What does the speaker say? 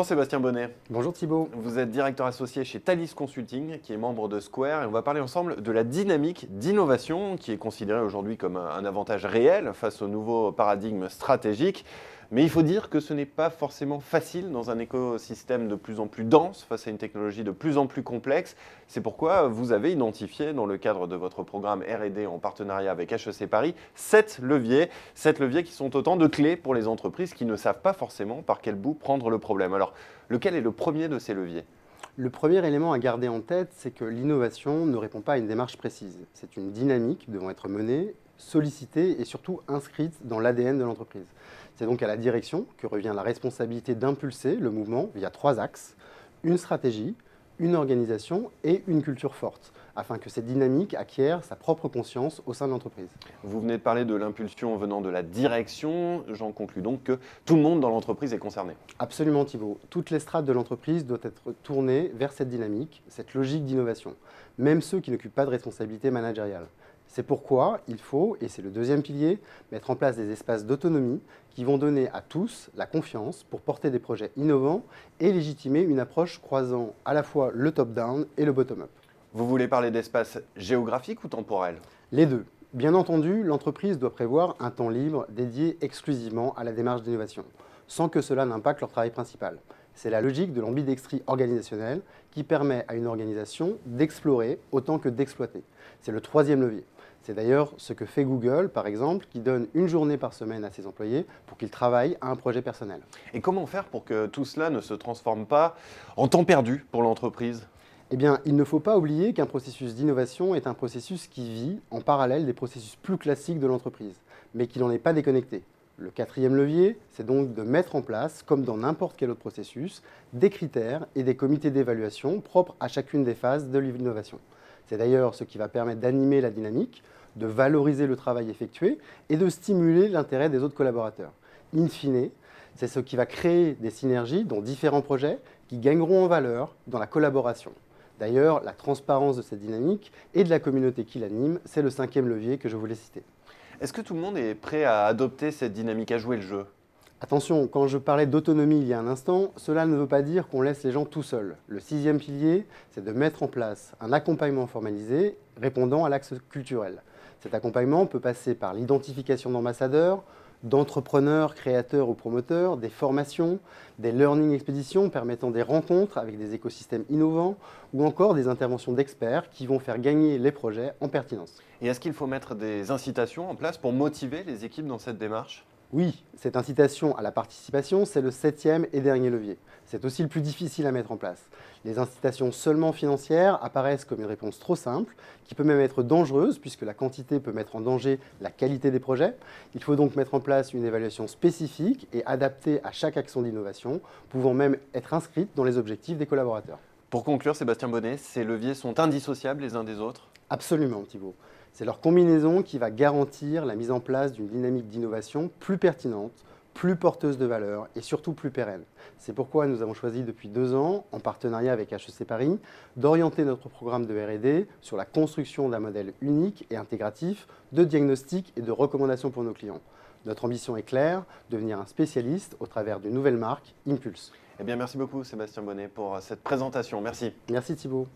Sébastien Bonnet. Bonjour Thibault. Vous êtes directeur associé chez Thalys Consulting, qui est membre de Square, et on va parler ensemble de la dynamique d'innovation, qui est considérée aujourd'hui comme un avantage réel face au nouveau paradigme stratégique. Mais il faut dire que ce n'est pas forcément facile dans un écosystème de plus en plus dense, face à une technologie de plus en plus complexe. C'est pourquoi vous avez identifié, dans le cadre de votre programme R&D en partenariat avec HEC Paris, 7 leviers qui sont autant de clés pour les entreprises qui ne savent pas forcément par quel bout prendre le problème. Alors, lequel est le premier de ces leviers ? Le premier élément à garder en tête, c'est que l'innovation ne répond pas à une démarche précise. C'est une dynamique devant être menée, sollicitée et surtout inscrite dans l'ADN de l'entreprise. C'est donc à la direction que revient la responsabilité d'impulser le mouvement via 3 axes, une stratégie, une organisation et une culture forte, afin que cette dynamique acquiert sa propre conscience au sein de l'entreprise. Vous venez de parler de l'impulsion venant de la direction. J'en conclus donc que tout le monde dans l'entreprise est concerné. Absolument Thibault. Toutes les strates de l'entreprise doivent être tournées vers cette dynamique, cette logique d'innovation, même ceux qui n'occupent pas de responsabilité managériale. C'est pourquoi il faut, et c'est le deuxième pilier, mettre en place des espaces d'autonomie qui vont donner à tous la confiance pour porter des projets innovants et légitimer une approche croisant à la fois le top-down et le bottom-up. Vous voulez parler d'espace géographique ou temporel ? Les deux. Bien entendu, l'entreprise doit prévoir un temps libre dédié exclusivement à la démarche d'innovation, sans que cela n'impacte leur travail principal. C'est la logique de l'ambidextrie organisationnelle qui permet à une organisation d'explorer autant que d'exploiter. C'est le troisième levier. C'est d'ailleurs ce que fait Google, par exemple, qui donne une journée par semaine à ses employés pour qu'ils travaillent à un projet personnel. Et comment faire pour que tout cela ne se transforme pas en temps perdu pour l'entreprise ? Eh bien, il ne faut pas oublier qu'un processus d'innovation est un processus qui vit en parallèle des processus plus classiques de l'entreprise, mais qui n'en est pas déconnecté. Le quatrième levier, c'est donc de mettre en place, comme dans n'importe quel autre processus, des critères et des comités d'évaluation propres à chacune des phases de l'innovation. C'est d'ailleurs ce qui va permettre d'animer la dynamique, de valoriser le travail effectué et de stimuler l'intérêt des autres collaborateurs. In fine, c'est ce qui va créer des synergies dans différents projets qui gagneront en valeur dans la collaboration. D'ailleurs, la transparence de cette dynamique et de la communauté qui l'anime, c'est le cinquième levier que je voulais citer. Est-ce que tout le monde est prêt à adopter cette dynamique, à jouer le jeu ? Attention, quand je parlais d'autonomie il y a un instant, cela ne veut pas dire qu'on laisse les gens tout seuls. Le sixième pilier, c'est de mettre en place un accompagnement formalisé répondant à l'axe culturel. Cet accompagnement peut passer par l'identification d'ambassadeurs, d'entrepreneurs, créateurs ou promoteurs, des formations, des learning expéditions permettant des rencontres avec des écosystèmes innovants ou encore des interventions d'experts qui vont faire gagner les projets en pertinence. Et est-ce qu'il faut mettre des incitations en place pour motiver les équipes dans cette démarche ? Oui, cette incitation à la participation, c'est le septième et dernier levier. C'est aussi le plus difficile à mettre en place. Les incitations seulement financières apparaissent comme une réponse trop simple, qui peut même être dangereuse, puisque la quantité peut mettre en danger la qualité des projets. Il faut donc mettre en place une évaluation spécifique et adaptée à chaque action d'innovation, pouvant même être inscrite dans les objectifs des collaborateurs. Pour conclure, Sébastien Bonnet, ces leviers sont indissociables les uns des autres ? Absolument, Thibault. C'est leur combinaison qui va garantir la mise en place d'une dynamique d'innovation plus pertinente, plus porteuse de valeur et surtout plus pérenne. C'est pourquoi nous avons choisi depuis 2 ans, en partenariat avec HEC Paris, d'orienter notre programme de R&D sur la construction d'un modèle unique et intégratif de diagnostic et de recommandation pour nos clients. Notre ambition est claire, devenir un spécialiste au travers d'une nouvelle marque, Impulse. Eh bien, merci beaucoup Sébastien Bonnet pour cette présentation. Merci. Merci Thibault.